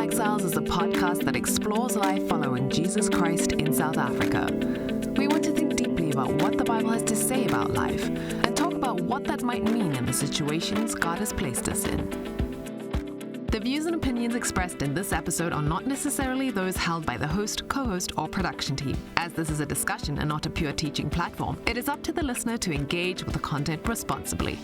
Exiles is a podcast that explores life following Jesus Christ in South Africa. We want to think deeply about what the Bible has to say about life and talk about what that might mean in the situations God has placed us in. The views and opinions expressed in this episode are not necessarily those held by the host, co-host, or production team. As this is a discussion and not a pure teaching platform, it is up to the listener to engage with the content responsibly.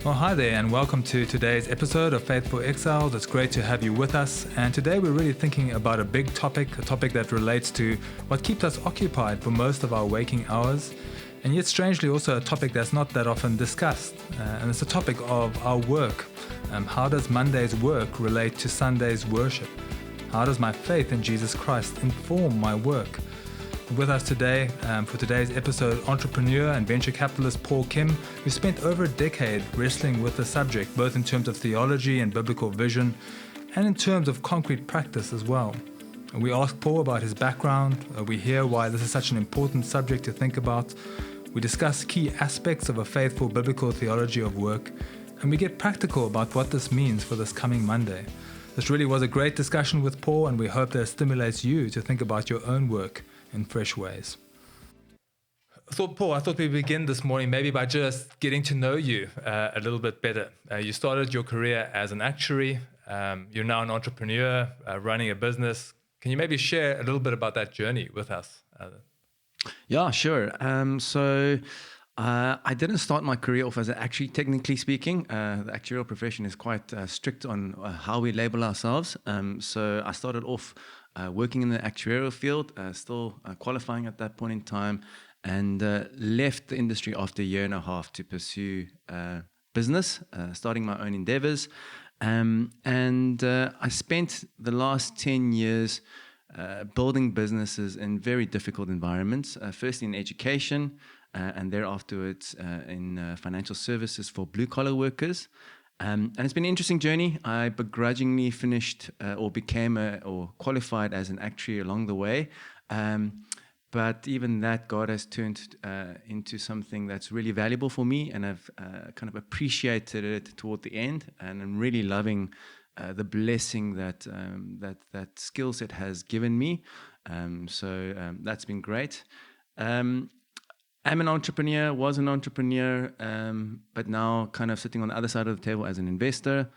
Well, hi there, and welcome to today's episode of Faithful Exiles. It's great to have you with us. And today we're really thinking about a big topic, a topic that relates to what keeps us occupied for most of our waking hours, and yet strangely also a topic that's not that often discussed. And it's the topic of our work. How does Monday's work relate to Sunday's worship? How does my faith in Jesus Christ inform my work? With us today for today's episode, entrepreneur and venture capitalist Paul Kim, who spent over a decade wrestling with the subject, both in terms of theology and biblical vision, and in terms of concrete practice as well. And we ask Paul about his background, we hear why this is such an important subject to think about, we discuss key aspects of a faithful biblical theology of work, and we get practical about what this means for this coming Monday. This really was a great discussion with Paul, and we hope that it stimulates you to think about your own work in fresh ways. So, Paul, I thought we'd begin this morning maybe by just getting to know you a little bit better. You started your career as an actuary. You're now an entrepreneur running a business. Can you maybe share a little bit about that journey with us? Yeah, sure. I didn't start my career off as an actuary, technically speaking. The actuarial profession is quite strict on how we label ourselves. So I started off working in the actuarial field, still qualifying at that point in time, and left the industry after a year and a half to pursue business, starting my own endeavors. I spent the last 10 years building businesses in very difficult environments, first in education, and thereafter in financial services for blue-collar workers. And it's been an interesting journey. I begrudgingly finished or qualified as an actuary along the way. But even that, God has turned into something that's really valuable for me, and I've kind of appreciated it toward the end. And I'm really loving the blessing that skill set has given me. So that's been great. I'm an entrepreneur, was an entrepreneur, but now kind of sitting on the other side of the table as an investor.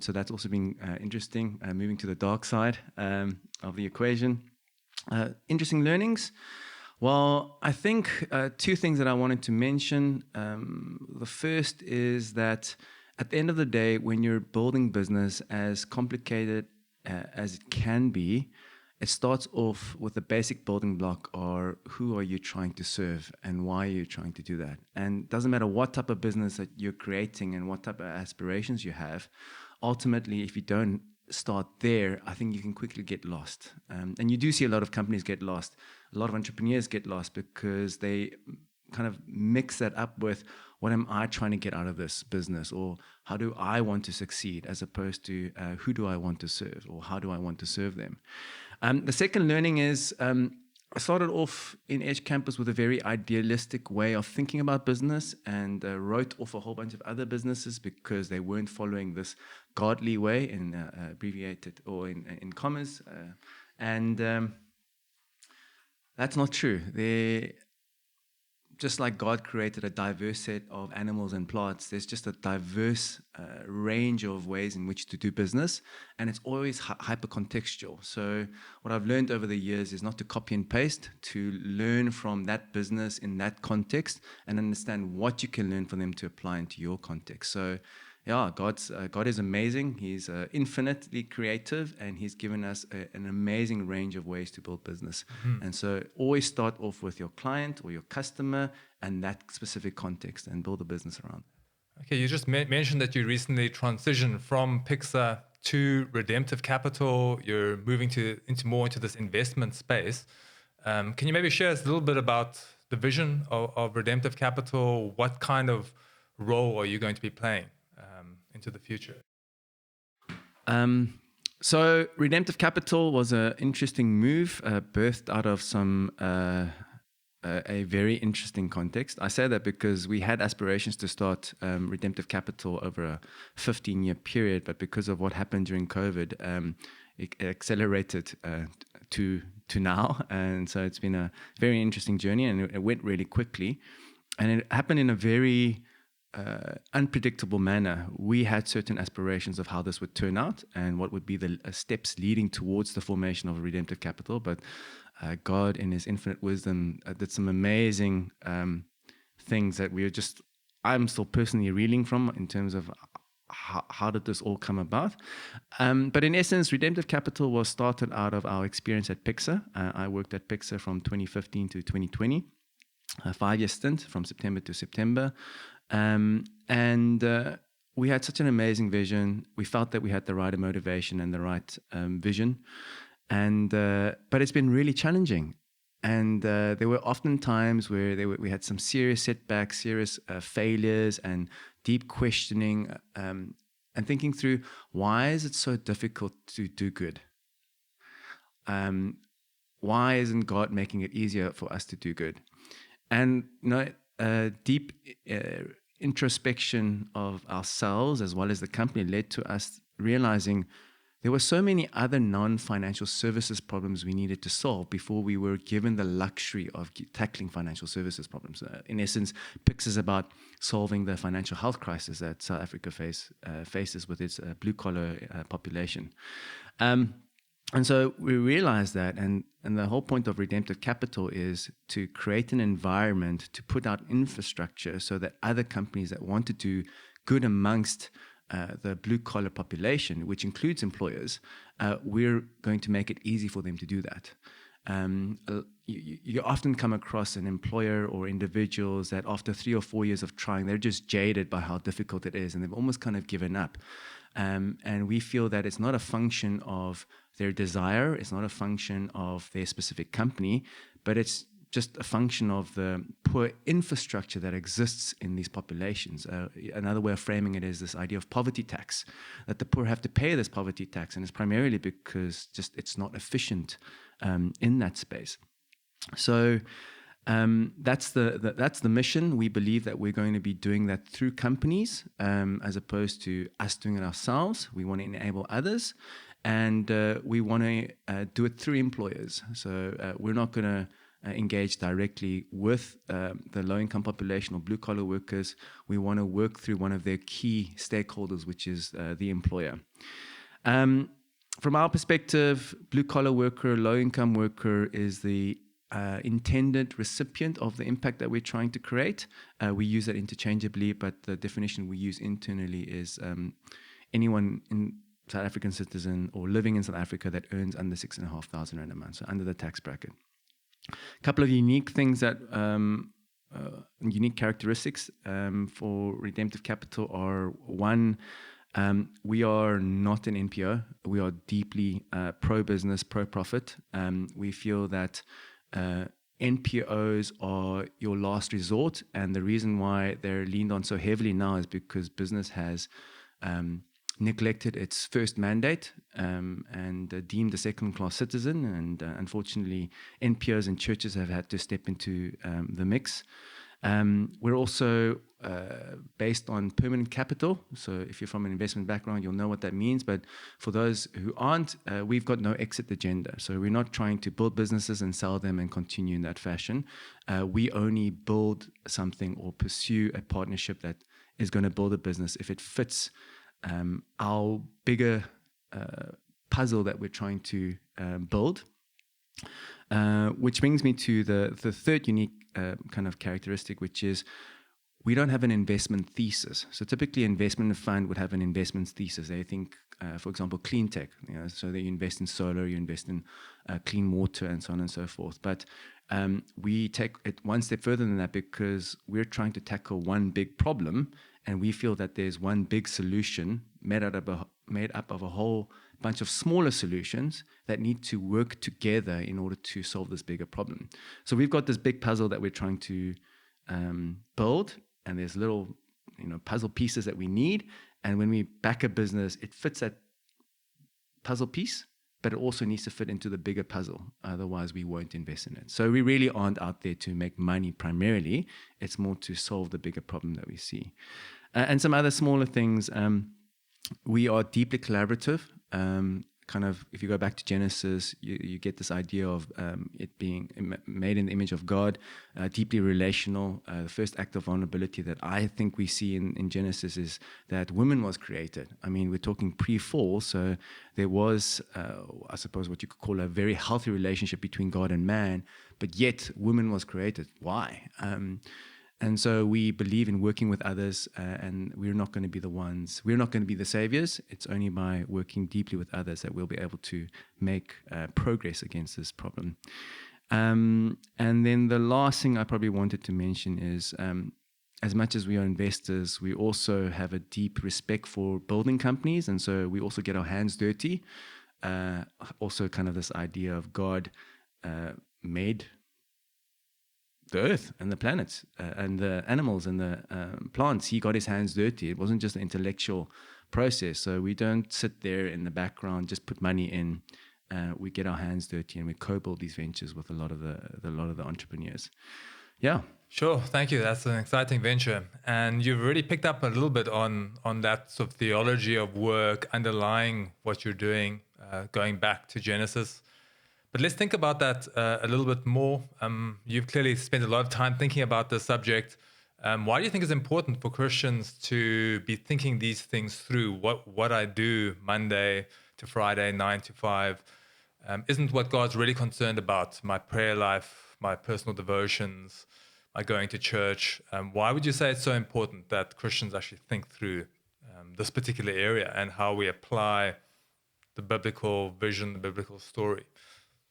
So that's also been interesting, moving to the dark side of the equation. Interesting learnings. Well, I think two things that I wanted to mention. The first is that at the end of the day, when you're building business, as complicated as it can be, it starts off with the basic building block, or who are you trying to serve and why are you trying to do that? And it doesn't matter what type of business that you're creating and what type of aspirations you have. Ultimately, if you don't start there, I think you can quickly get lost. And you do see a lot of companies get lost. A lot of entrepreneurs get lost because they kind of mix that up with, what am I trying to get out of this business? Or how do I want to succeed, as opposed to who do I want to serve, or how do I want to serve them? The second learning is I started off in Edge Campus with a very idealistic way of thinking about business, and wrote off a whole bunch of other businesses because they weren't following this godly way, in abbreviated or in commas. That's not true. Just like God created a diverse set of animals and plants, there's just a diverse range of ways in which to do business, and it's always hyper-contextual. So what I've learned over the years is not to copy and paste, to learn from that business in that context and understand what you can learn from them to apply into your context. So yeah, God is amazing. He's infinitely creative, and He's given us an amazing range of ways to build business. Mm-hmm. And so always start off with your client or your customer and that specific context, and build a business around. Okay, you just mentioned that you recently transitioned from Pixar to Redemptive Capital. You're moving into this investment space. Can you maybe share us a little bit about the vision of Redemptive Capital? What kind of role are you going to be playing into the future? So Redemptive Capital was an interesting move, birthed out of some a very interesting context. I say that because we had aspirations to start Redemptive Capital over a 15-year period, but because of what happened during COVID, it accelerated to now. And so it's been a very interesting journey, and it went really quickly. And it happened in a very unpredictable manner. We had certain aspirations of how this would turn out and what would be the steps leading towards the formation of Redemptive Capital, but God, in His infinite wisdom, did some amazing things that I'm still personally reeling from in terms of how did this all come about. But in essence, Redemptive Capital was started out of our experience at Pixar. I worked at Pixar from 2015 to 2020, a 5-year stint from September to September. We had such an amazing vision. We felt that we had the right motivation and the right vision. But it's been really challenging. And there were often times where we had some serious setbacks, serious failures, and deep questioning, and thinking through, why is it so difficult to do good? Why isn't God making it easier for us to do good? And deep introspection of ourselves as well as the company led to us realizing there were so many other non-financial services problems we needed to solve before we were given the luxury of tackling financial services problems. In essence, Pix is about solving the financial health crisis that South Africa faces with its blue-collar population. And so we realized that, and the whole point of Redemptive Capital is to create an environment to put out infrastructure so that other companies that want to do good amongst the blue-collar population, which includes employers, we're going to make it easy for them to do that. You often come across an employer or individuals that after 3 or 4 years of trying, they're just jaded by how difficult it is, and they've almost kind of given up. And we feel that it's not a function of their desire, it's not a function of their specific company, but it's just a function of the poor infrastructure that exists in these populations. Another way of framing it is this idea of poverty tax, that the poor have to pay this poverty tax, and it's primarily because it's not efficient in that space. So that's the mission. We believe that we're going to be doing that through companies as opposed to us doing it ourselves. We want to enable others, and we want to do it through employers. So we're not going to engage directly with the low-income population or blue-collar workers. We want to work through one of their key stakeholders, which is the employer. From our perspective, blue-collar worker, low-income worker is the intended recipient of the impact that we're trying to create. We use that interchangeably, but the definition we use internally is anyone in South African citizen or living in South Africa that earns under 6,500 rand a month, so under the tax bracket. A couple of unique things that unique characteristics for Redemptive Capital are, one, we are not an NPO. We are deeply pro-business, pro-profit. We feel that NPOs are your last resort, and the reason why they're leaned on so heavily now is because business has neglected its first mandate and deemed a second-class citizen, and unfortunately NPOs and churches have had to step into the mix. We're also based on permanent capital, so if you're from an investment background you'll know what that means, but for those who aren't, we've got no exit agenda. So we're not trying to build businesses and sell them and continue in that fashion. We only build something or pursue a partnership that is going to build a business if it fits our bigger puzzle that we're trying to build. Which brings me to the third unique kind of characteristic, which is we don't have an investment thesis. So typically investment fund would have an investment thesis. They think, for example, clean tech, so that you invest in solar, you invest in clean water and so on and so forth. But we take it one step further than that because we're trying to tackle one big problem, and we feel that there's one big solution made up of a whole bunch of smaller solutions that need to work together in order to solve this bigger problem. So we've got this big puzzle that we're trying to build, and there's little puzzle pieces that we need. And when we back a business, it fits that puzzle piece, but it also needs to fit into the bigger puzzle. Otherwise, we won't invest in it. So we really aren't out there to make money primarily. It's more to solve the bigger problem that we see. And some other smaller things. We are deeply collaborative. Kind of, if you go back to Genesis, you get this idea of it being made in the image of God, deeply relational. The first act of vulnerability that I think we see in Genesis is that woman was created. I mean, we're talking pre-fall, so there was, I suppose, what you could call a very healthy relationship between God and man, but yet woman was created. Why? And so we believe in working with others, and we're not going to be we're not going to be the saviors. It's only by working deeply with others that we'll be able to make progress against this problem. And then the last thing I probably wanted to mention is, as much as we are investors, we also have a deep respect for building companies, and so we also get our hands dirty. Also kind of this idea of God made the earth and the planets and the animals and the plants. He got his hands dirty. It wasn't just an intellectual process. So we don't sit there in the background, just put money in. We get our hands dirty and we co-build these ventures with a lot of the entrepreneurs. Yeah. Sure, thank you. That's an exciting venture. And you've already picked up a little bit on that sort of theology of work underlying what you're doing, going back to Genesis. But let's think about that a little bit more. You've clearly spent a lot of time thinking about this subject. Why do you think it's important for Christians to be thinking these things through? What I do Monday to Friday, 9 to 5, isn't what God's really concerned about. My prayer life, my personal devotions, my going to church. Why would you say it's so important that Christians actually think through this particular area and how we apply the biblical vision, the biblical story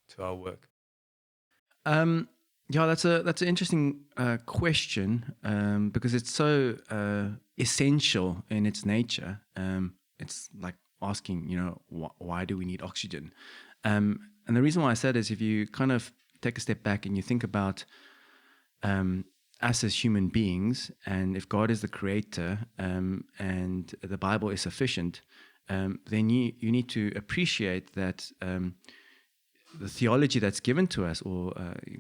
to our work? Yeah, that's an interesting question because it's so essential in its nature. It's like asking, why do we need oxygen? And the reason why I said is if you kind of take a step back and you think about us as human beings, and if God is the creator and the Bible is sufficient, then you need to appreciate that the theology that's given to us, or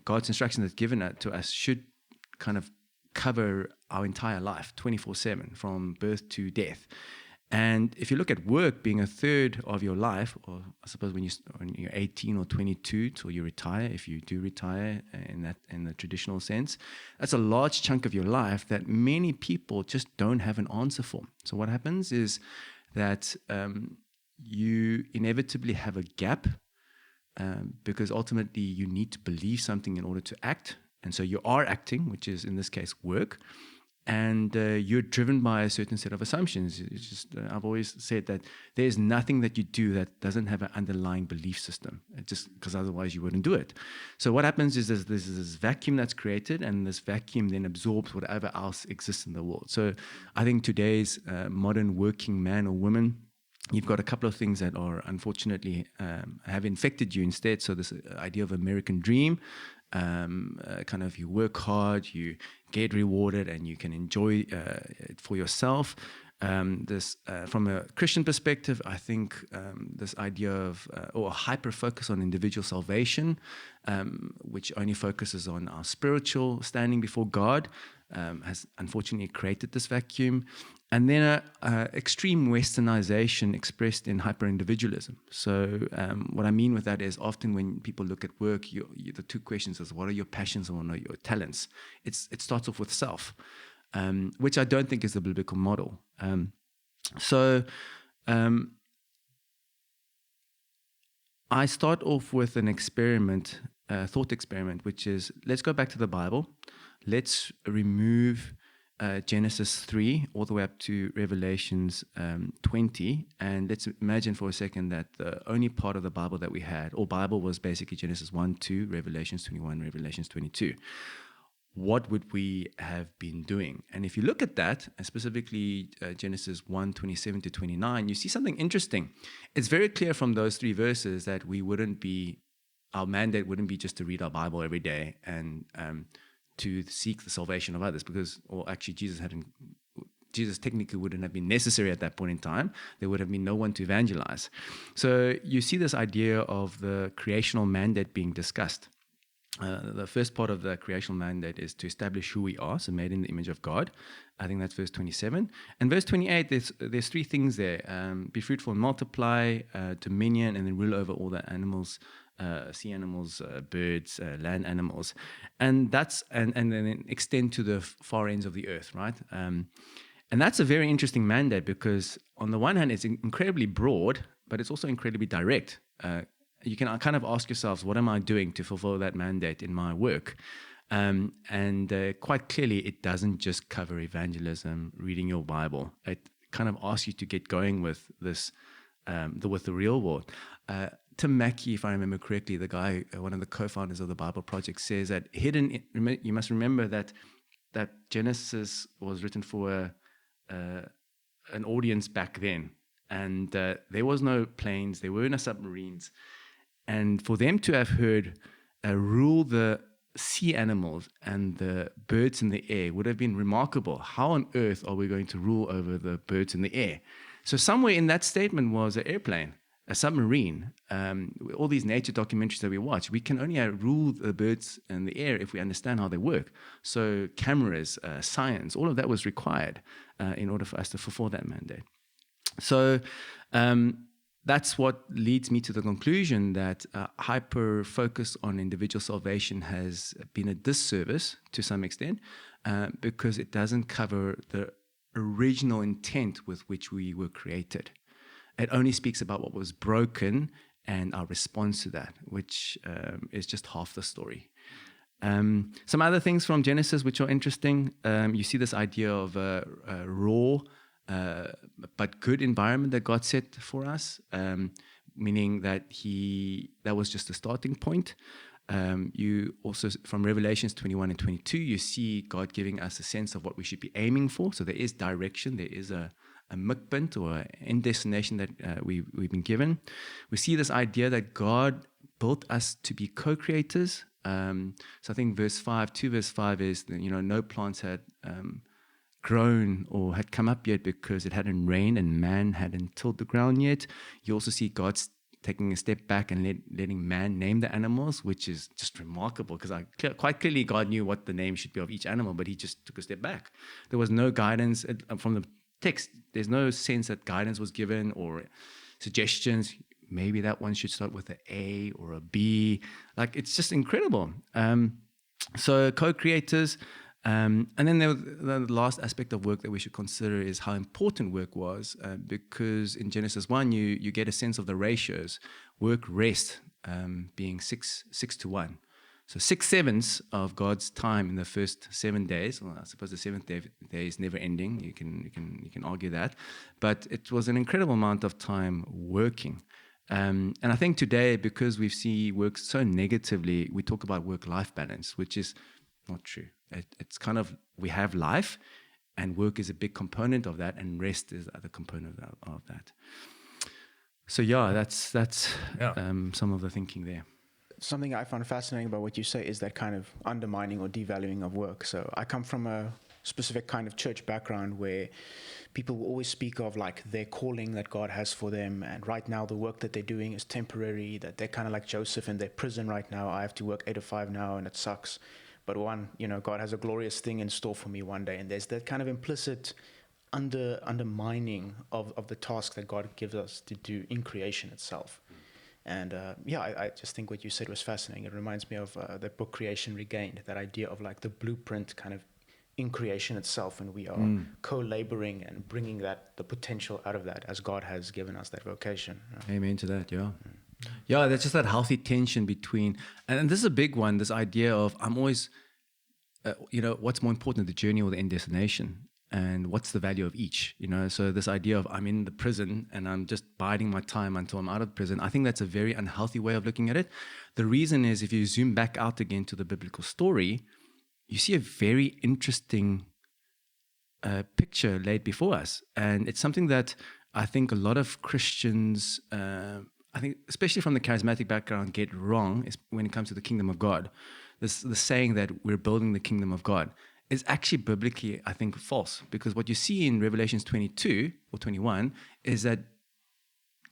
God's instruction that's given to us, should kind of cover our entire life, 24/7, from birth to death. And if you look at work being a third of your life, or I suppose when you're 18 or 22 till you retire, if you do retire in the traditional sense, that's a large chunk of your life that many people just don't have an answer for. So what happens is that you inevitably have a gap. Because ultimately you need to believe something in order to act. And so you are acting, which is in this case work, and you're driven by a certain set of assumptions. It's just, I've always said that there's nothing that you do that doesn't have an underlying belief system, just because otherwise you wouldn't do it. So what happens is there's this vacuum that's created, and this vacuum then absorbs whatever else exists in the world. So I think today's modern working man or woman, you've got a couple of things that are unfortunately have infected you instead. So this idea of American dream, kind of you work hard, you get rewarded, and you can enjoy it for yourself. This from a Christian perspective, I think this idea of or a hyper focus on individual salvation, which only focuses on our spiritual standing before God, has unfortunately created this vacuum. And then extreme westernization expressed in hyper-individualism. So what I mean with that is often when people look at work, the two questions is, what are your passions and what are your talents? It starts off with self, which I don't think is the biblical model. I start off with an experiment, thought experiment, which is, let's go back to the Bible. Let's remove Genesis 3 all the way up to Revelations 20, and let's imagine for a second that the only part of the Bible that we had, or Bible, was basically Genesis 1, 2, Revelations 21, Revelations 22. What would we have been doing? And if you look at that, and specifically Genesis 1, 27 to 29, you see something interesting. It's very clear from those three verses that our mandate wouldn't be just to read our Bible every day and to seek the salvation of others, because, or actually Jesus hadn't Jesus technically wouldn't have been necessary at that point in time. There would have been no one to evangelize. So you see this idea of the creational mandate being discussed. The first part of the creational mandate is to establish who we are, so made in the image of God. I think that's verse 27. And verse 28, there's three things there. Be fruitful and multiply, dominion, and then rule over all the animals, sea animals, birds, land animals. And then extend to the far ends of the earth, right? And that's a very interesting mandate because on the one hand, it's incredibly broad, but it's also incredibly direct. You can kind of ask yourselves, what am I doing to fulfill that mandate in my work? And quite clearly, it doesn't just cover evangelism, reading your Bible. It kind of asks you to get going with this, with the real world. Tim Mackey, if I remember correctly, the guy, one of the co-founders of the Bible Project, says that you must remember that Genesis was written for an audience back then. And there was no planes, there were no submarines. And for them to have heard rule the sea animals and the birds in the air would have been remarkable. How on earth are we going to rule over the birds in the air? So somewhere in that statement was an airplane, a submarine. All these nature documentaries that we watch, we can only rule the birds in the air if we understand how they work. So cameras, science, all of that was required in order for us to fulfill that mandate. So that's what leads me to the conclusion that hyper focus on individual salvation has been a disservice to some extent because it doesn't cover the original intent with which we were created. It only speaks about what was broken and our response to that, which is just half the story. Some other things from Genesis which are interesting. You see this idea of a raw but good environment that God set for us, meaning that that was just a starting point. You also, from Revelations 21 and 22, you see God giving us a sense of what we should be aiming for. So there is direction, there is a mikpunt or an end destination that we've been given. We see this idea that God built us to be co-creators. So I think verse 5 is, no plants had grown or had come up yet because it hadn't rained and man hadn't tilled the ground yet. You also see God's taking a step back and letting man name the animals, which is just remarkable because quite clearly God knew what the name should be of each animal, but he just took a step back. There was no guidance from the text. There's no sense that guidance was given or suggestions. Maybe that one should start with an A or a B. Like, it's just incredible. So co-creators. And then the last aspect of work that we should consider is how important work was, because in Genesis 1, you get a sense of the ratios, work, rest, being 6 to 1. So 6/7 of God's time in the first 7 days. Well, I suppose the seventh day is never ending. You can argue that, but it was an incredible amount of time working. And I think today, because we see work so negatively, we talk about work-life balance, which is not true. It's kind of, we have life, and work is a big component of that, and rest is the other component of that. So that's some of the thinking there. Something I found fascinating about what you say is that kind of undermining or devaluing of work. So I come from a specific kind of church background where people will always speak of like their calling that God has for them, and right now the work that they're doing is temporary, that they're kind of like Joseph in their prison right now. I have to work 8 to 5 now and it sucks. But God has a glorious thing in store for me one day. And there's that kind of implicit undermining of the task that God gives us to do in creation itself. And I just think what you said was fascinating. It reminds me of the book Creation Regained, that idea of like the blueprint kind of in creation itself, and we are co-laboring and bringing the potential out of that as God has given us that vocation. Amen to that, yeah. Yeah, there's just that healthy tension between, and this is a big one, this idea of I'm always, what's more important, the journey or the end destination? And what's the value of each? So this idea of I'm in the prison and I'm just biding my time until I'm out of prison, I think that's a very unhealthy way of looking at it. The reason is, if you zoom back out again to the biblical story, you see a very interesting picture laid before us. And it's something that I think a lot of Christians, I think especially from the charismatic background, get wrong when it comes to the kingdom of God. The saying that we're building the kingdom of God. is actually biblically, I think, false. Because what you see in Revelations 22 or 21 is that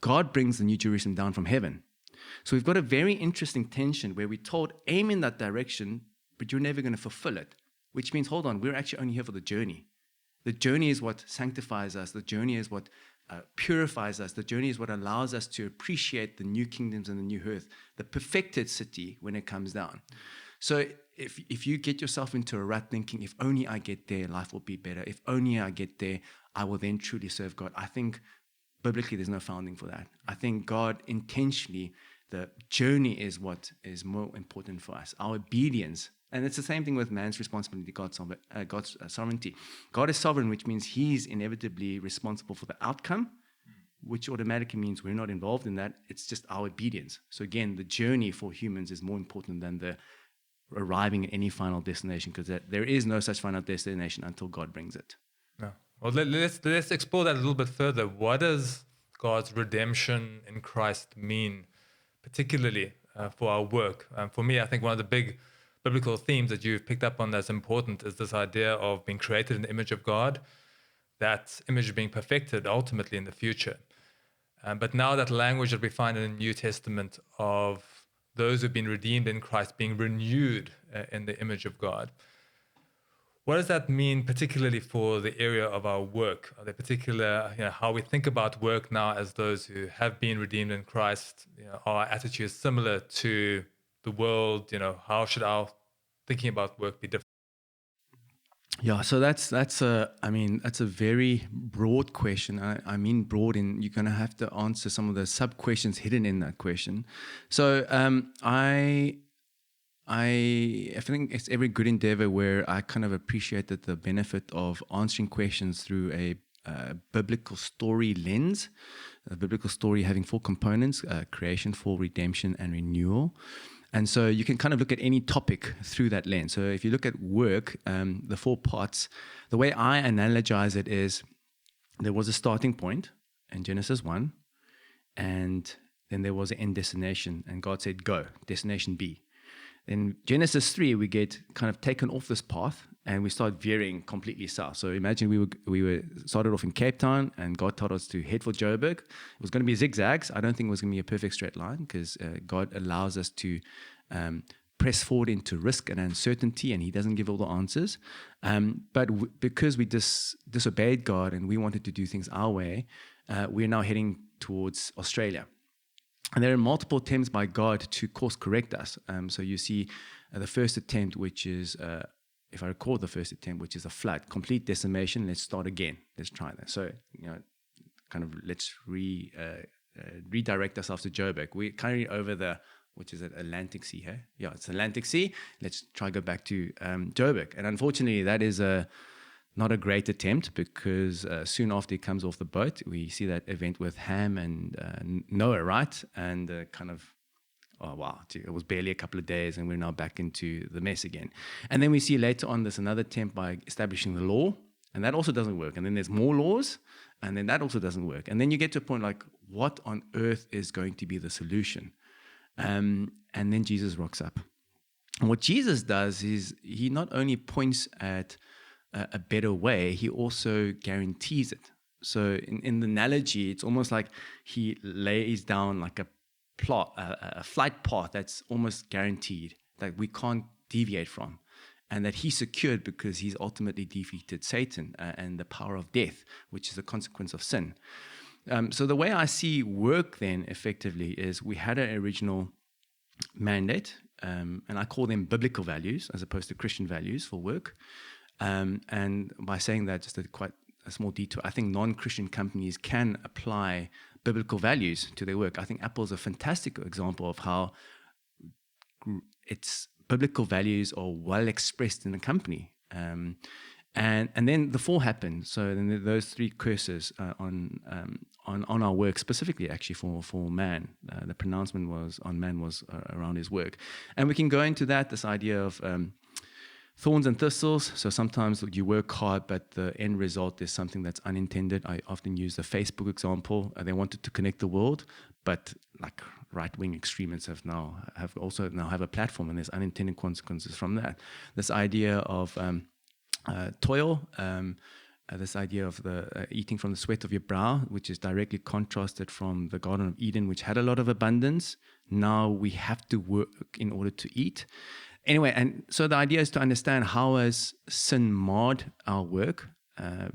God brings the New Jerusalem down from heaven. So we've got a very interesting tension where we're told, aim in that direction, but you're never going to fulfill it. Which means, hold on, we're actually only here for the journey. The journey is what sanctifies us. The journey is what purifies us. The journey is what allows us to appreciate the new kingdoms and the new earth, the perfected city when it comes down. So if you get yourself into a rut thinking, if only I get there, life will be better. If only I get there, I will then truly serve God. I think biblically there's no founding for that. I think God intentionally, the journey is what is more important for us. Our obedience. And it's the same thing with man's responsibility, God's sovereignty. God is sovereign, which means he's inevitably responsible for the outcome, which automatically means we're not involved in that. It's just our obedience. So again, the journey for humans is more important than the arriving at any final destination, because there is no such final destination until God brings it. No. Well, let's explore that a little bit further. What does God's redemption in Christ mean, particularly for our work? For me, I think one of the big biblical themes that you've picked up on that's important is this idea of being created in the image of God, that image being perfected ultimately in the future. But now that language that we find in the New Testament of those who've been redeemed in Christ being renewed in the image of God, what does that mean particularly for the area of our work? Are there particular, how we think about work now as those who have been redeemed in Christ? Our attitude is similar to the world. How should our thinking about work be different? Yeah, so that's a very broad question. I mean broad, and you're going to have to answer some of the sub questions hidden in that question. So I think it's every good endeavor where I kind of appreciated the benefit of answering questions through a biblical story lens. A biblical story having 4 components: creation, fall, redemption, and renewal. And so you can kind of look at any topic through that lens. So if you look at work, the 4 parts, the way I analogize it is there was a starting point in Genesis 1, and then there was an end destination, and God said, go, destination B. In Genesis 3, we get kind of taken off this path, and we start veering completely south. So imagine we were started off in Cape Town, and God told us to head for Joburg. It was going to be zigzags. I don't think it was going to be a perfect straight line, because God allows us to press forward into risk and uncertainty, and he doesn't give all the answers. But because we disobeyed God and we wanted to do things our way, we're now heading towards Australia. And there are multiple attempts by God to course correct us. So you see the first attempt, which is, if I recall the first attempt, which is a flood, complete decimation. Let's start again. Let's try that. So, kind of let's redirect ourselves to Joburg. We're currently over the, which is it, Atlantic Sea, hey? Yeah, it's Atlantic Sea. Let's try go back to Joburg. And unfortunately, that is not a great attempt, because soon after he comes off the boat, we see that event with Ham and Noah, right? And oh wow, it was barely a couple of days, and we're now back into the mess again. And then we see later on this another attempt by establishing the law, and that also doesn't work. And then there's more laws, and then that also doesn't work. And then you get to a point like, what on earth is going to be the solution? And then Jesus rocks up. And what Jesus does is he not only points at a better way, he also guarantees it. So in the analogy, it's almost like he lays down like a flight path that's almost guaranteed, that we can't deviate from, and that he secured because he's ultimately defeated Satan and the power of death, which is a consequence of sin. So the way I see work then effectively is we had an original mandate, and I call them biblical values as opposed to Christian values for work. And by saying that, just quite a small detour, I think non-Christian companies can apply biblical values to their work. I think Apple's a fantastic example of how its biblical values are well expressed in a company. And then the fall happened. So then those 3 curses on our work, specifically actually for man, the pronouncement was on man was around his work. And we can go into that, this idea of thorns and thistles. So sometimes you work hard, but the end result is something that's unintended. I often use the Facebook example. They wanted to connect the world, but like right-wing extremists have a platform, and there's unintended consequences from that. This idea of toil, this idea of the eating from the sweat of your brow, which is directly contrasted from the Garden of Eden, which had a lot of abundance. Now we have to work in order to eat. Anyway, and so the idea is to understand how has sin marred our work,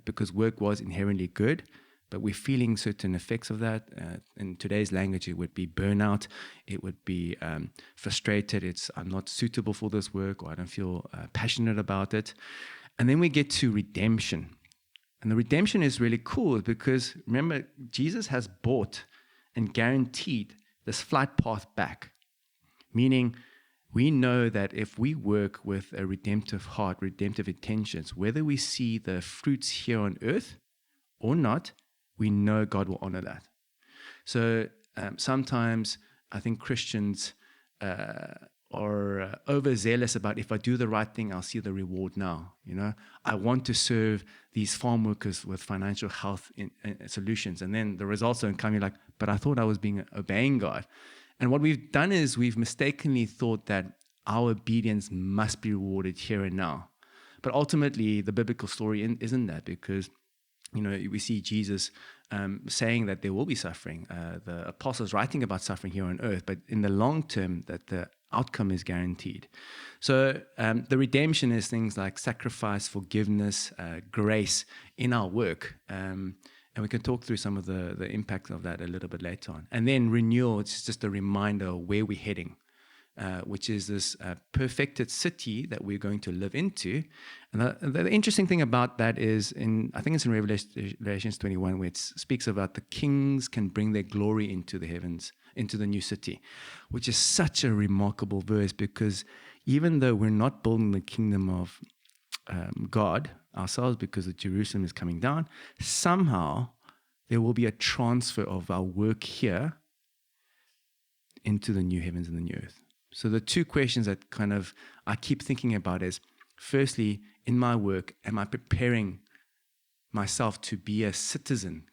because work was inherently good, but we're feeling certain effects of that. In today's language, it would be burnout. It would be frustrated. I'm not suitable for this work, or I don't feel passionate about it. And then we get to redemption. And the redemption is really cool because, remember, Jesus has bought and guaranteed this flight path back. Meaning, we know that if we work with a redemptive heart, redemptive intentions, whether we see the fruits here on earth or not, we know God will honor that. So sometimes I think Christians are overzealous about, if I do the right thing, I'll see the reward now. I want to serve these farm workers with financial health solutions, and then the results don't come. You're like, but I thought I was obeying God. And what we've done is we've mistakenly thought that our obedience must be rewarded here and now. But ultimately, the biblical story isn't that, because we see Jesus saying that there will be suffering. The apostles writing about suffering here on earth, but in the long term, that the outcome is guaranteed. So the redemption is things like sacrifice, forgiveness, grace in our work. And we can talk through some of the impact of that a little bit later on. And then renewal, it's just a reminder of where we're heading, which is this perfected city that we're going to live into. And the interesting thing about that is, I think it's in Revelation 21, where it speaks about the kings can bring their glory into the heavens, into the new city, which is such a remarkable verse, because even though we're not building the kingdom of God ourselves, because the Jerusalem is coming down, somehow there will be a transfer of our work here into the new heavens and the new earth. So the two questions that I keep thinking about is, firstly, in my work, am I preparing myself to be a citizen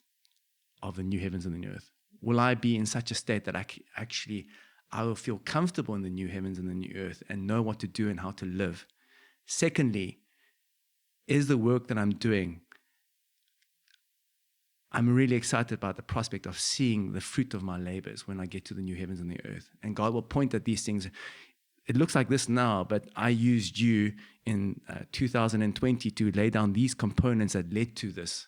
of the new heavens and the new earth? Will I be in such a state that I will feel comfortable in the new heavens and the new earth and know what to do and how to live? Secondly, is the work that I'm doing, I'm really excited about the prospect of seeing the fruit of my labors when I get to the new heavens and the earth. And God will point at these things. It looks like this now, but I used you in 2020 to lay down these components that led to this.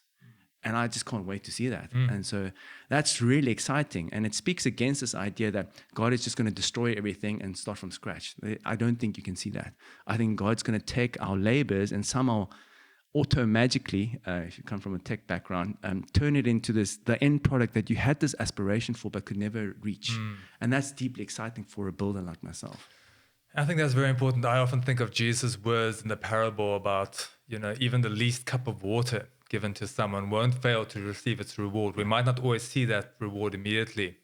And I just can't wait to see that. And so that's really exciting. And it speaks against this idea that God is just going to destroy everything and start from scratch. I don't think you can see that. I think God's going to take our labors and somehow auto-magically, if you come from a tech background, turn it into the end product that you had this aspiration for but could never reach. And that's deeply exciting for a builder like myself. I think that's very important. I often think of Jesus' words in the parable about, even the least cup of water given to someone won't fail to receive its reward. We might not always see that reward immediately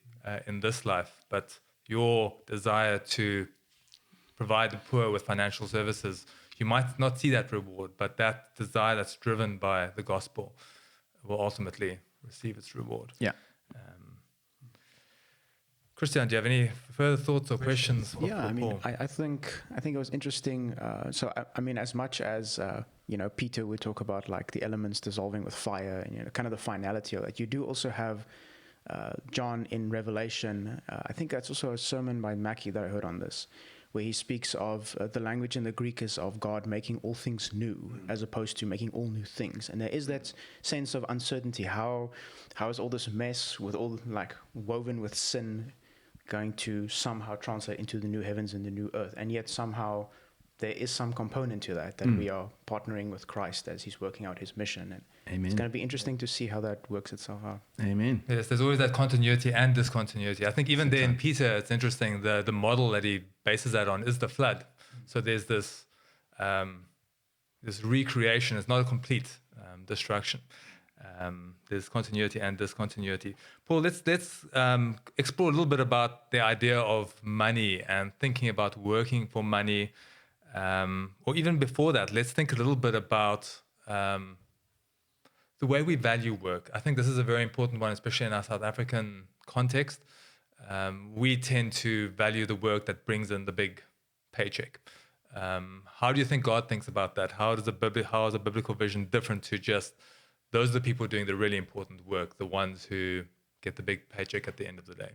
in this life, but your desire to provide the poor with financial services, you might not see that reward, but that desire that's driven by the gospel will ultimately receive its reward. Yeah. Christian, do you have any further thoughts or questions for Paul? I think it was interesting. As much as Peter would talk about like the elements dissolving with fire, and kind of the finality of that, you do also have John in Revelation. I think that's also a sermon by Mackie that I heard on this, where he speaks of the language in the Greek is of God making all things new, as opposed to making all new things. And there is that sense of uncertainty. How is all this mess with all woven with sin going to somehow translate into the new heavens and the new earth? And yet somehow there is some component to that we are partnering with Christ as he's working out his mission. And Amen. It's going to be interesting to see how that works itself out. Amen. Yes, there's always that continuity and discontinuity. I think even there in Peter, it's interesting, the model that he bases that on is the flood. So there's this recreation. It's not a complete destruction. There's continuity and discontinuity. Paul, let's explore a little bit about the idea of money and thinking about working for money. Or even before that, let's think a little bit about the way we value work. I think this is a very important one, especially in our South African context. We tend to value the work that brings in the big paycheck. How do you think God thinks about that? How is a biblical vision different to just those are the people doing the really important work, the ones who get the big paycheck at the end of the day?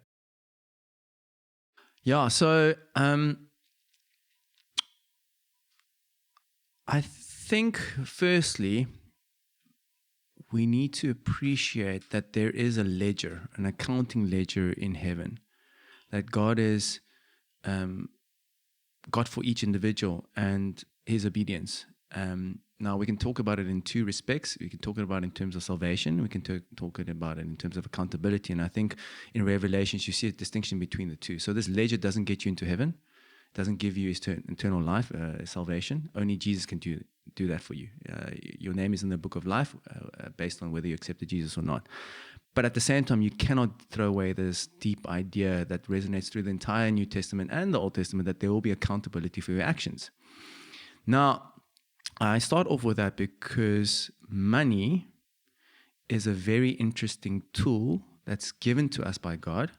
Yeah, so I think firstly, we need to appreciate that there is a ledger, an accounting ledger in heaven, that God is God for each individual and his obedience. Now, we can talk about it in two respects. We can talk about it in terms of salvation. We can talk about it in terms of accountability. And I think in Revelations, you see a distinction between the two. So this ledger doesn't get you into heaven. It doesn't give you eternal life, salvation. Only Jesus can do that for you. Your name is in the book of life based on whether you accepted Jesus or not. But at the same time, you cannot throw away this deep idea that resonates through the entire New Testament and the Old Testament, that there will be accountability for your actions. Now, I start off with that because money is a very interesting tool that's given to us by God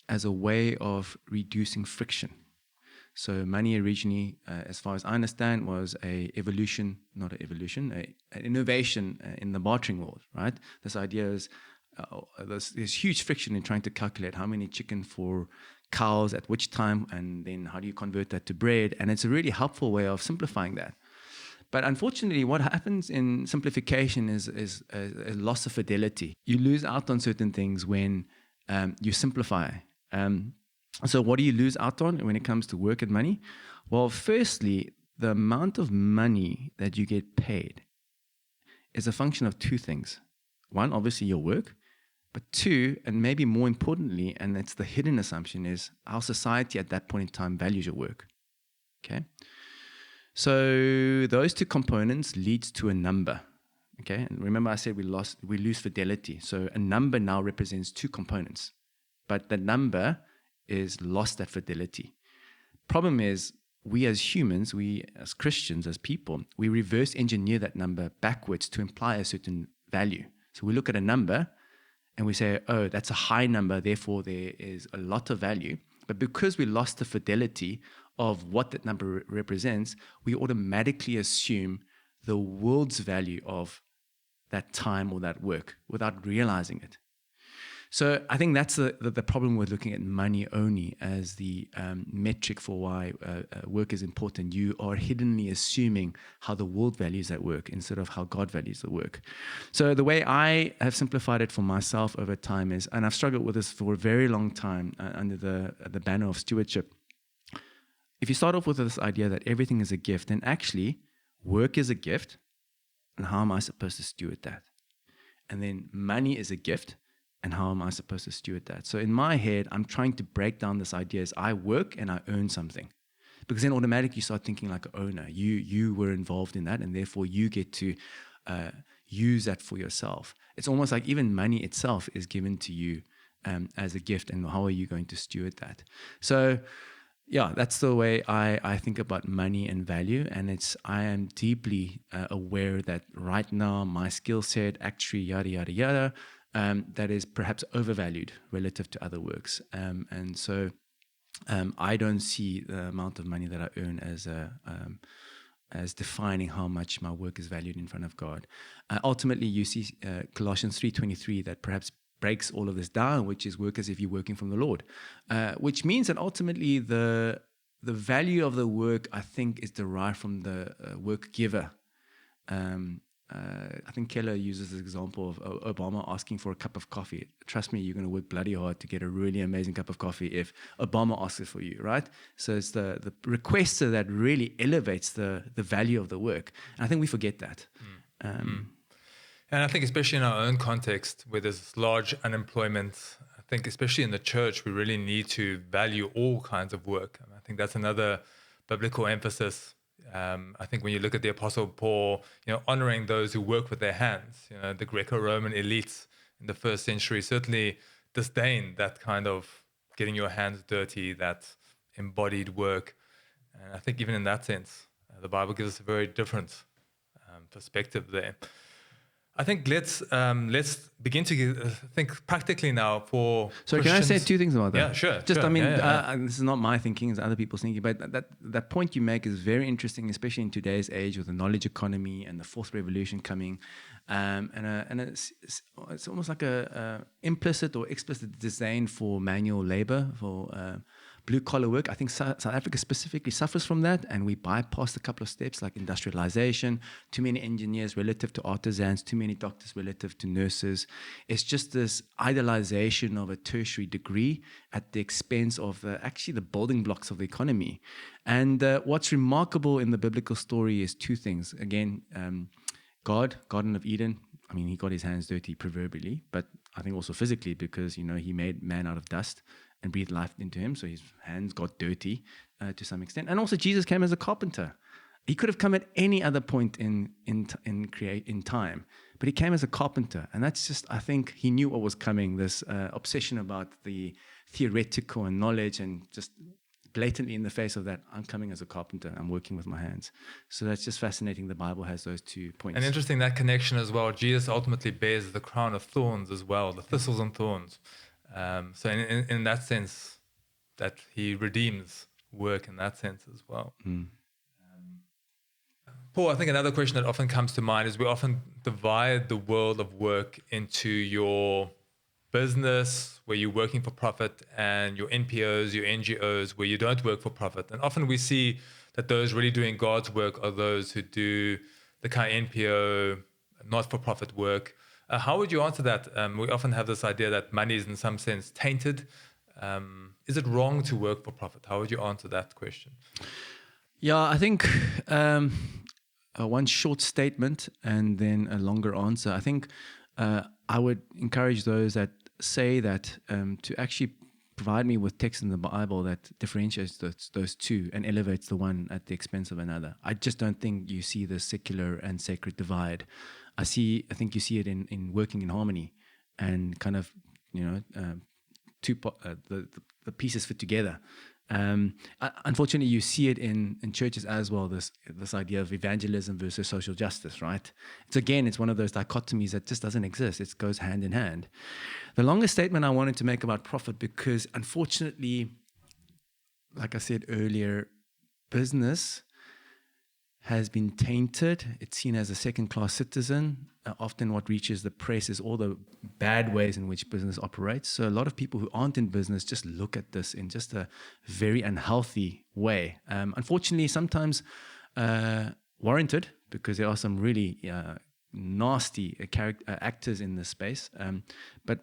as a way of reducing friction. So money originally, as far as I understand, was an innovation in the bartering world, right? This idea is there's huge friction in trying to calculate how many chicken for cows at which time, and then how do you convert that to bread? And it's a really helpful way of simplifying that. But unfortunately, what happens in simplification is a loss of fidelity. You lose out on certain things when you simplify. So what do you lose out on when it comes to work and money? Well, firstly, the amount of money that you get paid is a function of two things. One, obviously your work, but two, and maybe more importantly, and it's the hidden assumption, is how society at that point in time values your work. Okay? So those two components leads to a number. Okay? And remember I said we lose fidelity. So a number now represents two components, but the number is lost at fidelity. Problem is, we as humans, we as Christians, as people, we reverse engineer that number backwards to imply a certain value. So we look at a number and we say, oh, that's a high number, therefore there is a lot of value. But because we lost the fidelity of what that number represents, we automatically assume the world's value of that time or that work without realizing it. So I think that's the problem with looking at money only as the metric for why work is important. You are hiddenly assuming how the world values that work instead of how God values the work. So the way I have simplified it for myself over time is, and I've struggled with this for a very long time under the banner of stewardship. If you start off with this idea that everything is a gift, then actually work is a gift, and how am I supposed to steward that? And then money is a gift, and how am I supposed to steward that? So in my head, I'm trying to break down this idea as I work and I earn something. Because then automatically you start thinking like an owner. You were involved in that, and therefore you get to use that for yourself. It's almost like even money itself is given to you as a gift, and how are you going to steward that? So yeah, that's the way I think about money and value. And I am deeply aware that right now my skill set, actually, yada, yada, yada, that is perhaps overvalued relative to other works. And so I don't see the amount of money that I earn as defining how much my work is valued in front of God. Ultimately, you see Colossians 3:23 that perhaps breaks all of this down, which is work as if you're working from the Lord, which means that ultimately the value of the work, I think, is derived from the work giver. I think Keller uses this example of Obama asking for a cup of coffee. Trust me, you're going to work bloody hard to get a really amazing cup of coffee if Obama asks it for you, right? So it's the requester that really elevates the value of the work. And I think we forget that. And I think especially in our own context, where there's large unemployment, I think especially in the church, we really need to value all kinds of work. And I think that's another biblical emphasis. I think when you look at the Apostle Paul, honoring those who work with their hands, the Greco-Roman elites in the first century certainly disdained that kind of getting your hands dirty, that embodied work. And I think even in that sense, the Bible gives us a very different perspective there. I think let's begin to think practically now for. So can I say two things about that? Yeah, sure. Just, sure. I mean, Yeah. this is not my thinking; it's other people's thinking. But that point you make is very interesting, especially in today's age with the knowledge economy and the fourth revolution coming, and it's almost like a implicit or explicit disdain for manual labor, for blue collar work. I think South Africa specifically suffers from that, and we bypassed a couple of steps like industrialization, too many engineers relative to artisans, too many doctors relative to nurses. It's just this idolization of a tertiary degree at the expense of actually the building blocks of the economy. And what's remarkable in the biblical story is two things. Again, Garden of Eden, I mean, he got his hands dirty proverbially, but I think also physically because, he made man out of dust and breathed life into him. So his hands got dirty to some extent. And also Jesus came as a carpenter. He could have come at any other point in time, but he came as a carpenter. And that's just, I think he knew what was coming, this obsession about the theoretical and knowledge, and just blatantly in the face of that, I'm coming as a carpenter, I'm working with my hands. So that's just fascinating. The Bible has those 2 points. And interesting, that connection as well. Jesus ultimately bears the crown of thorns as well, the thistles and thorns. So in that sense, that he redeems work in that sense as well. Paul, I think another question that often comes to mind is we often divide the world of work into your business, where you're working for profit, and your NPOs, your NGOs, where you don't work for profit. And often we see that those really doing God's work are those who do the kind of NPO, not-for-profit work. How would you answer that? We often have this idea that money is in some sense tainted. Is it wrong to work for profit? How would you answer that question? Yeah, I think one short statement and then a longer answer. I think I would encourage those that say that to actually provide me with text in the Bible that differentiates those two and elevates the one at the expense of another. I just don't think you see the secular and sacred divide. I think you see it in working in harmony and kind of, the pieces fit together. Unfortunately, you see it in churches as well, this idea of evangelism versus social justice, right? It's one of those dichotomies that just doesn't exist. It goes hand in hand. The longest statement I wanted to make about profit, because unfortunately, like I said earlier, business has been tainted. It's seen as a second-class citizen. Often what reaches the press is all the bad ways in which business operates. So a lot of people who aren't in business just look at this in just a very unhealthy way. Unfortunately, sometimes warranted, because there are some really nasty actors in this space. But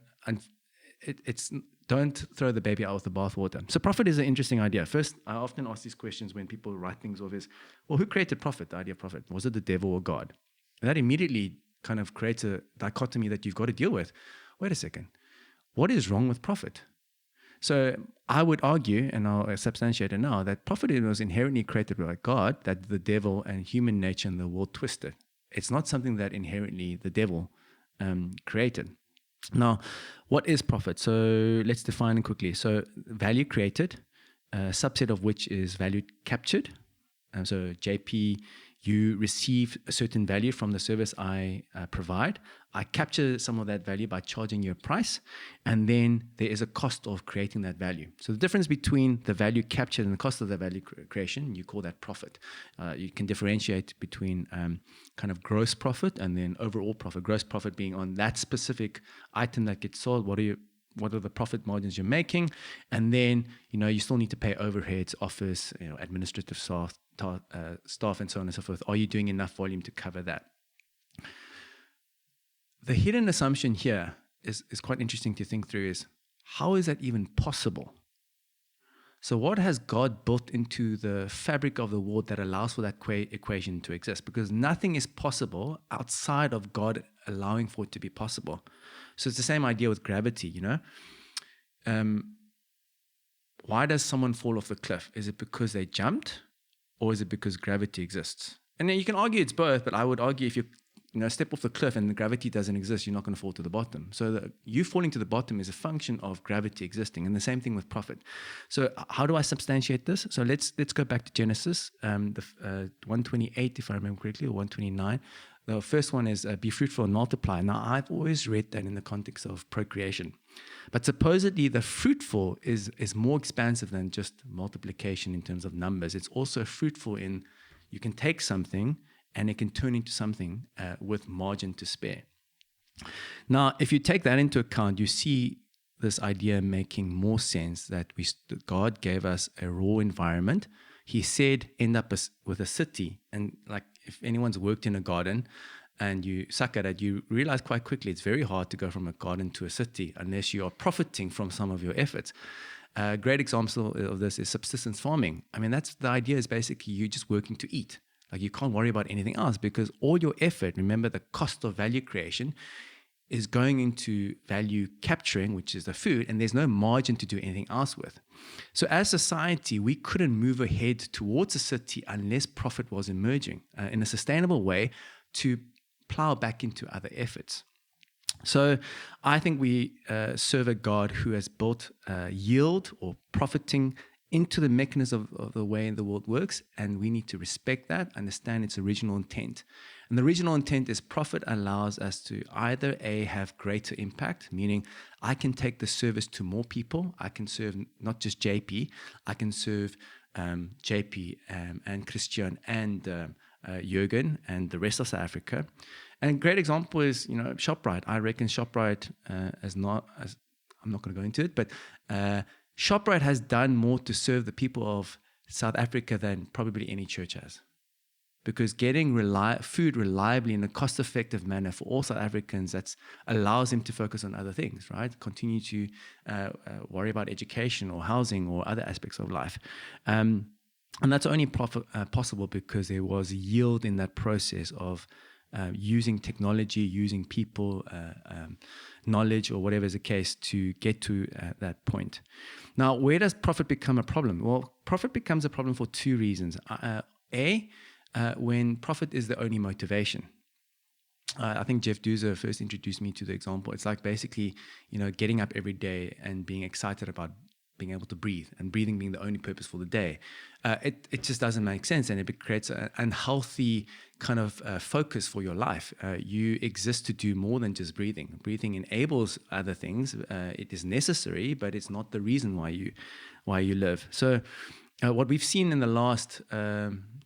it's don't throw the baby out with the bathwater. So profit is an interesting idea. First, I often ask these questions when people write things off is, well, who created profit, the idea of profit? Was it the devil or God? And that immediately kind of creates a dichotomy that you've got to deal with. Wait a second. What is wrong with profit? So I would argue, and I'll substantiate it now, that profit was inherently created by God, that the devil and human nature and the world twisted. It's not something that inherently the devil created. Now, what is profit? So let's define it quickly. So value created, a subset of which is value captured. So JP, you receive a certain value from the service I provide. I capture some of that value by charging you a price, and then there is a cost of creating that value. So the difference between the value captured and the cost of the value creation, you call that profit. You can differentiate between kind of gross profit and then overall profit. Gross profit being on that specific item that gets sold. What are the profit margins you're making? And then, you still need to pay overheads, office, administrative staff, and so on and so forth. Are you doing enough volume to cover that? The hidden assumption here is quite interesting to think through is, how is that even possible? So what has God built into the fabric of the world that allows for that equation to exist? Because nothing is possible outside of God allowing for it to be possible. So it's the same idea with gravity, Why does someone fall off the cliff? Is it because they jumped, or is it because gravity exists? And then you can argue it's both, but I would argue if you step off the cliff and the gravity doesn't exist, you're not going to fall to the bottom. So you falling to the bottom is a function of gravity existing, and the same thing with profit. So how do I substantiate this? So let's go back to Genesis, 128, if I remember correctly, or 129. The first one is be fruitful and multiply. Now, I've always read that in the context of procreation. But supposedly the fruitful is more expansive than just multiplication in terms of numbers. It's also fruitful in you can take something and it can turn into something with margin to spare. Now, if you take that into account, you see this idea making more sense that God gave us a raw environment. He said, end up with a city. And like if anyone's worked in a garden and you suck at it, you realize quite quickly it's very hard to go from a garden to a city unless you are profiting from some of your efforts. A great example of this is subsistence farming. I mean, that's the idea is basically you just working to eat. Like you can't worry about anything else because all your effort, remember the cost of value creation, is going into value capturing, which is the food, and there's no margin to do anything else with. So as society, we couldn't move ahead towards a city unless profit was emerging in a sustainable way to plow back into other efforts. So I think we serve a God who has built yield or profiting into the mechanism of the way the world works, and we need to respect that, understand its original intent. And the original intent is profit allows us to either A, have greater impact, meaning I can take the service to more people. I can serve not just JP, I can serve JP and Christian and Jürgen and the rest of South Africa. And a great example is, ShopRite. I reckon ShopRite I'm not going to go into it, but ShopRite has done more to serve the people of South Africa than probably any church has. Because getting food reliably in a cost-effective manner for all South Africans, that allows them to focus on other things, right? Continue to worry about education or housing or other aspects of life. And that's only possible because there was yield in that process of using technology, using people, knowledge, or whatever is the case to get to that point. Now, where does profit become a problem? Well, profit becomes a problem for two reasons. When profit is the only motivation. I think Jeff Duzer first introduced me to the example. It's like basically, getting up every day and being excited about being able to breathe, and breathing being the only purpose for the day. It just doesn't make sense, and it creates an unhealthy kind of focus for your life. You exist to do more than just breathing. Breathing enables other things. It is necessary, but it's not the reason why you live. So what we've seen in the last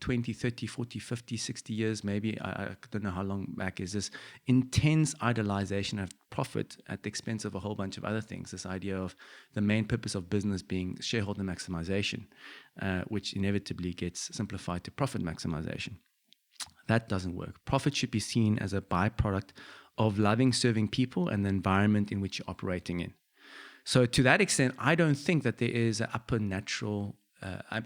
20, 30, 40, 50, 60 years, maybe, I don't know how long back, is this intense idolization of profit at the expense of a whole bunch of other things. This idea of the main purpose of business being shareholder maximization, which inevitably gets simplified to profit maximization. That doesn't work. Profit should be seen as a byproduct of loving, serving people and the environment in which you're operating in. So to that extent, I don't think that there is an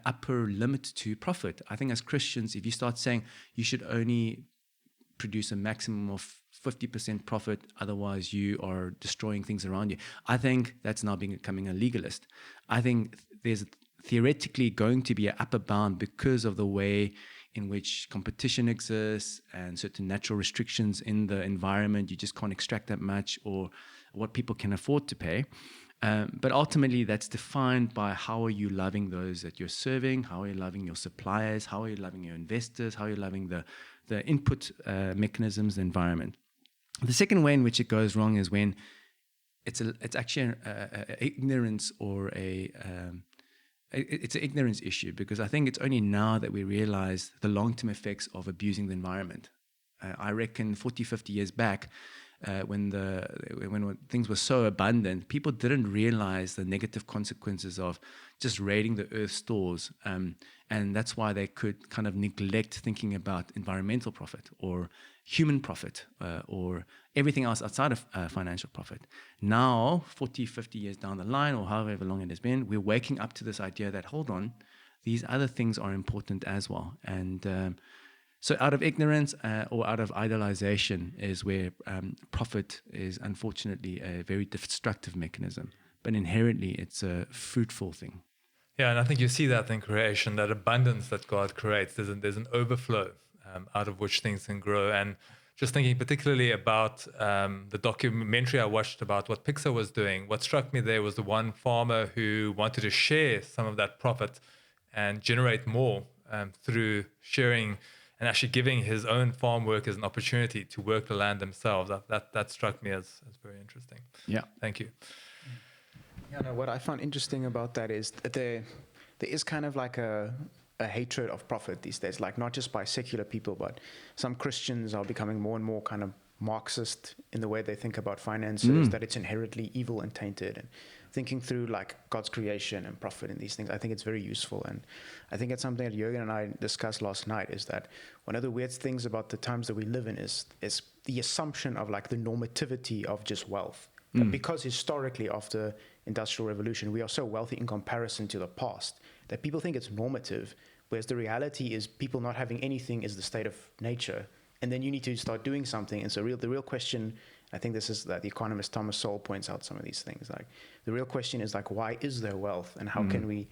upper limit to profit. I think as Christians, if you start saying you should only produce a maximum of 50% profit, otherwise you are destroying things around you, I think that's now becoming a legalist. I think there's theoretically going to be an upper bound because of the way in which competition exists and certain natural restrictions in the environment. You just can't extract that much, or what people can afford to pay. But ultimately, that's defined by how are you loving those that you're serving, how are you loving your suppliers, how are you loving your investors, how are you loving the input mechanisms, the environment. The second way in which it goes wrong is when it's actually ignorance or it's an ignorance issue, because I think it's only now that we realize the long-term effects of abusing the environment. I reckon 40, 50 years back, when things were so abundant, people didn't realize the negative consequences of just raiding the earth's stores, and that's why they could kind of neglect thinking about environmental profit or human profit or everything else outside of financial profit. Now, 40, 50 years down the line, or however long it has been, we're waking up to this idea that, hold on, these other things are important as well. And so out of ignorance or out of idolization is where profit is unfortunately a very destructive mechanism. But inherently, it's a fruitful thing. Yeah, and I think you see that in creation, that abundance that God creates. There's an overflow out of which things can grow. And just thinking particularly about the documentary I watched about what Pixar was doing, what struck me there was the one farmer who wanted to share some of that profit and generate more through sharing and actually giving his own farm workers an opportunity to work the land themselves. That struck me as very interesting. Yeah. Thank you. Yeah, no, what I found interesting about that is that there is kind of like a hatred of profit these days, like not just by secular people, but some Christians are becoming more and more kind of Marxist in the way they think about finances, that it's inherently evil and tainted, and thinking through like God's creation and profit and these things. I think it's very useful, and I think it's something that Jürgen and I discussed last night, is that one of the weird things about the times that we live in is the assumption of like the normativity of just wealth. That because historically after Industrial Revolution we are so wealthy in comparison to the past that people think it's normative, whereas the reality is people not having anything is the state of nature, and then you need to start doing something. And so the real question, I think this is that the economist Thomas Sowell points out some of these things, like the real question is like, why is there wealth, and how can we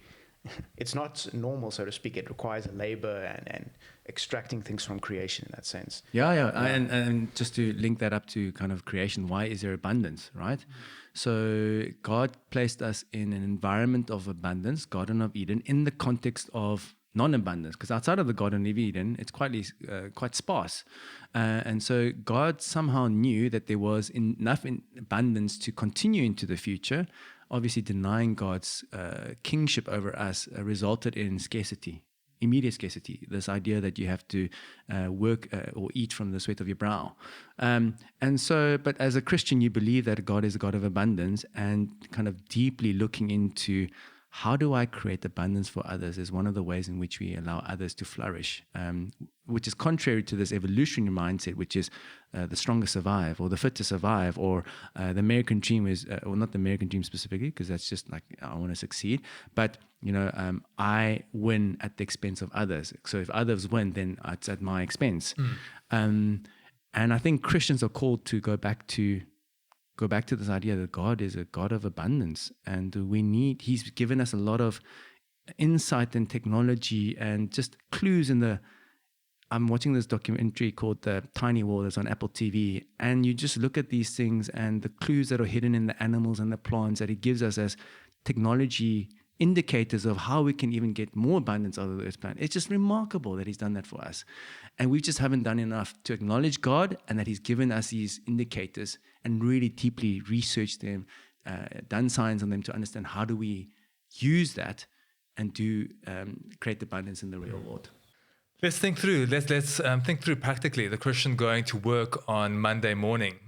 it's not normal, so to speak. It requires labor and extracting things from creation in that sense. Yeah. And just to link that up to kind of creation, why is there abundance, right? So God placed us in an environment of abundance, Garden of Eden, in the context of non-abundance, because outside of the Garden of Eden, it's quite sparse. And so God somehow knew that there was enough abundance to continue into the future. Obviously, denying God's kingship over us resulted in scarcity, immediate scarcity. This idea that you have to work or eat from the sweat of your brow. And so, but as a Christian, you believe that God is a God of abundance, and kind of deeply looking into how do I create abundance for others is one of the ways in which we allow others to flourish, which is contrary to this evolutionary mindset, which is the stronger survive, or the fit to survive, or the American dream is, or not the American dream specifically, because that's just like, I want to succeed, but I win at the expense of others. So if others win, then it's at my expense. And I think Christians are called to go back to this idea that God is a God of abundance, and He's given us a lot of insight and technology and just clues I'm watching this documentary called The Tiny World. It's on Apple TV, and you just look at these things and the clues that are hidden in the animals and the plants that He gives us as technology indicators of how we can even get more abundance out of the earth planet. It's just remarkable that He's done that for us. And we just haven't done enough to acknowledge God, and that He's given us these indicators and really deeply researched them, done science on them to understand how do we use that and create abundance in the real world. Let's think through. Let's think through practically the Christian going to work on Monday morning.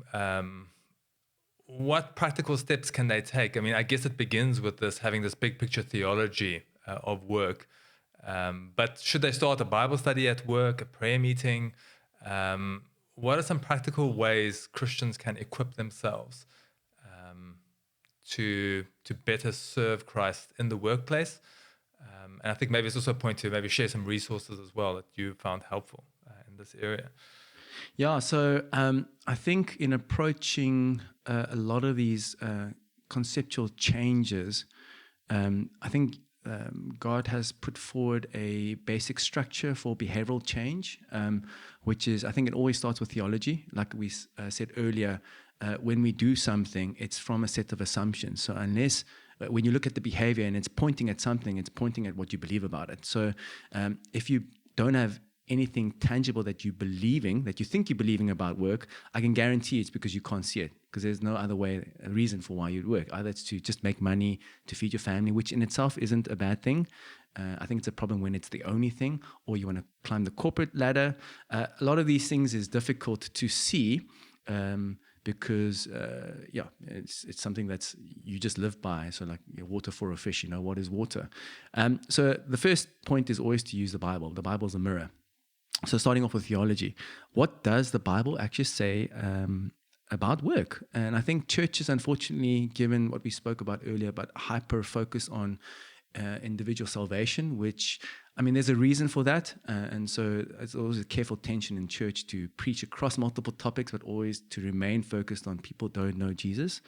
What practical steps can they take? I mean, I guess it begins with having this big picture theology of work. But should they start a Bible study at work, a prayer meeting? What are some practical ways Christians can equip themselves to better serve Christ in the workplace? And I think maybe it's also a point to maybe share some resources as well that you found helpful in this area. Yeah, so I think in approaching a lot of these conceptual changes, I think God has put forward a basic structure for behavioral change, which is, I think it always starts with theology. Like we said earlier, when we do something, it's from a set of assumptions. So unless, when you look at the behavior and it's pointing at something, it's pointing at what you believe about it. So if you don't have anything tangible that you think you're believing about work, I can guarantee it's because you can't see it, because there's no other reason for why you'd work. Either it's to just make money, to feed your family, which in itself isn't a bad thing. I think it's a problem when it's the only thing, or you want to climb the corporate ladder. A lot of these things is difficult to see because it's something that's you just live by. So like water for a fish, what is water? So the first point is always to use the Bible. The Bible's a mirror. So starting off with theology, what does the Bible actually say about work? And I think churches, unfortunately, given what we spoke about earlier, about hyper focus on individual salvation, which, I mean, there's a reason for that. And so it's always a careful tension in church to preach across multiple topics, but always to remain focused on people don't know Jesus.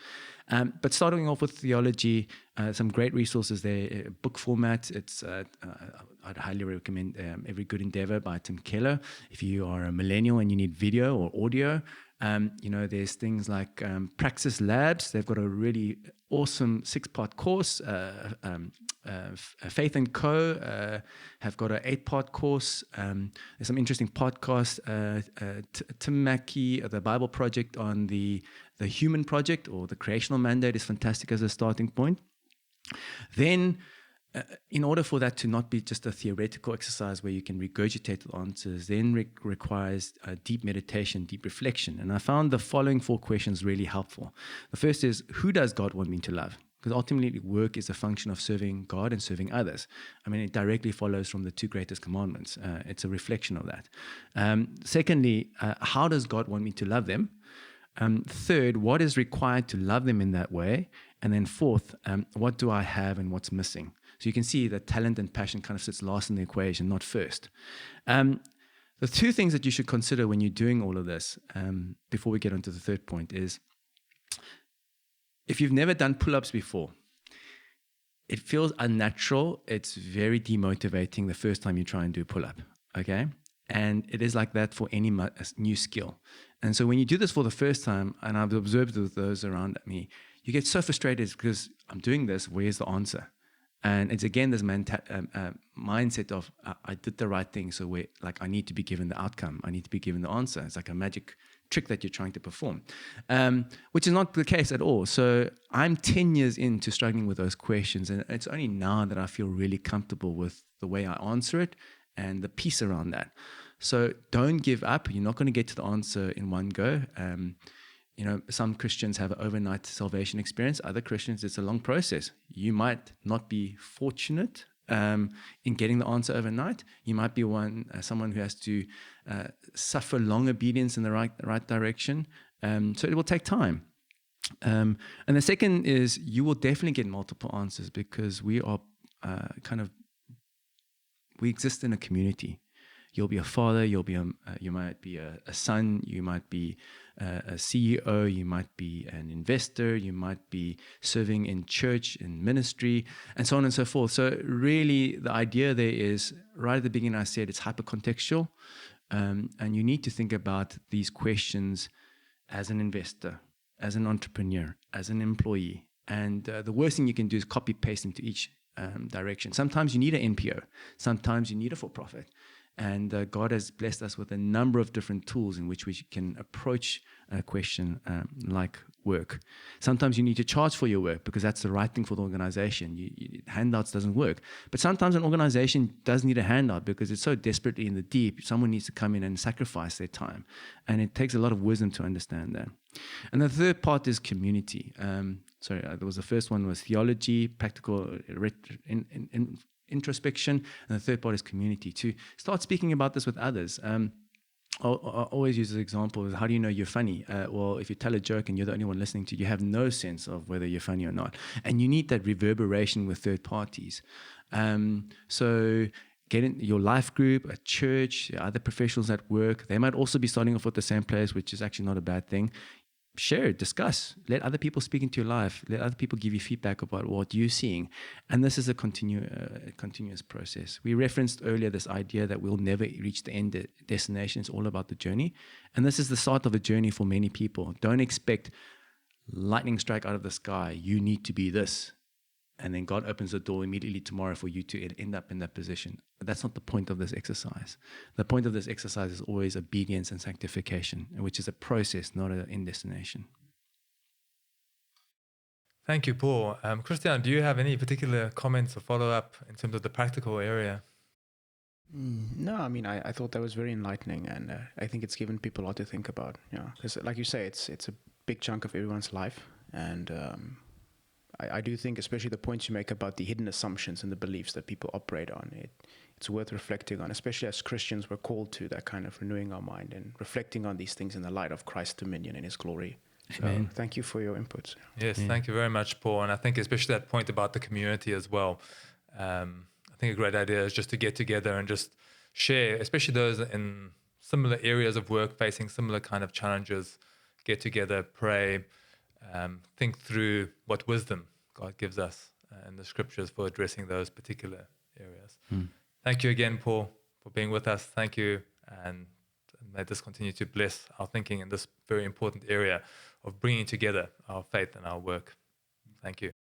But starting off with theology, some great resources there, book format. It's I'd highly recommend Every Good Endeavor by Tim Keller. If you are a millennial and you need video or audio, there's things like Praxis Labs. They've got a really awesome 6-part course, Faith & Co. Have got an 8-part course. There's some interesting podcasts. Tim Mackey, the Bible Project on the Human Project or the Creational Mandate is fantastic as a starting point. Then, in order for that to not be just a theoretical exercise where you can regurgitate the answers, then requires deep meditation, deep reflection. And I found the following 4 questions really helpful. The first is, who does God want me to love? Because ultimately, work is a function of serving God and serving others. I mean, it directly follows from the 2 greatest commandments. It's a reflection of that. Secondly, how does God want me to love them? Third, what is required to love them in that way? And then fourth, what do I have and what's missing? So you can see that talent and passion kind of sits last in the equation, not first. The 2 things that you should consider when you're doing all of this, before we get on to the third point, is if you've never done pull-ups before, it feels unnatural. It's very demotivating the first time you try and do a pull-up, okay? And it is like that for any new skill. And so when you do this for the first time, and I've observed with those around me, you get so frustrated because I'm doing this, where's the answer? And it's again this mindset of I did the right thing, so I need to be given the outcome. I need to be given the answer. It's like a magic trick that you're trying to perform, which is not the case at all. So I'm 10 years into struggling with those questions, and it's only now that I feel really comfortable with the way I answer it and the peace around that. So don't give up. You're not going to get to the answer in one go. Some Christians have an overnight salvation experience. Other Christians, it's a long process. You might not be fortunate in getting the answer overnight. You might be someone who has to suffer long obedience in the right direction. So it will take time. And the second is you will definitely get multiple answers because we are we exist in a community. You'll be a father, you might be a son, you might be a CEO, you might be an investor, you might be serving in church, in ministry, and so on and so forth. So really the idea there is, right at the beginning I said it's hyper-contextual, and you need to think about these questions as an investor, as an entrepreneur, as an employee. And the worst thing you can do is copy-paste into each direction. Sometimes you need an NPO, sometimes you need a for-profit. And God has blessed us with a number of different tools in which we can approach a question like work. Sometimes you need to charge for your work because that's the right thing for the organization. Handouts doesn't work. But sometimes an organization does need a handout because it's so desperately in the deep. Someone needs to come in and sacrifice their time. And it takes a lot of wisdom to understand that. And the third part is community. There was the first one was theology, practical introspection, and the third part is community. To start speaking about this with others. I always use the example of how do you know you're funny? Well, if you tell a joke and you're the only one listening to it, you have no sense of whether you're funny or not. And you need that reverberation with third parties. So get in your life group, a church, other professionals at work. They might also be starting off with the same place, which is actually not a bad thing. Share, discuss, let other people speak into your life, let other people give you feedback about what you're seeing. And this is a continuous process. We referenced earlier this idea that we'll never reach the end destination. It's all about the journey. And this is the start of a journey for many people. Don't expect lightning strike out of the sky. You need to be this. And then God opens the door immediately tomorrow for you to end up in that position. But that's not the point of this exercise. The point of this exercise is always obedience and sanctification, which is a process, not an end destination. Thank you, Paul. Christian, do you have any particular comments or follow-up in terms of the practical area? No, I mean, I thought that was very enlightening, and I think it's given people a lot to think about. Because, like you say, it's a big chunk of everyone's life, and I do think, especially the points you make about the hidden assumptions and the beliefs that people operate on, it's worth reflecting on, especially as Christians. We're called to that kind of renewing our mind and reflecting on these things in the light of Christ's dominion and His glory. So thank you for your inputs. Yes, thank you very much, Paul. And I think especially that point about the community as well. I think a great idea is just to get together and just share, especially those in similar areas of work facing similar kind of challenges, get together, pray, think through what wisdom God gives us in the scriptures for addressing those particular areas. Thank you again, Paul, for being with us. Thank you, and may this continue to bless our thinking in this very important area of bringing together our faith and our work. Thank you.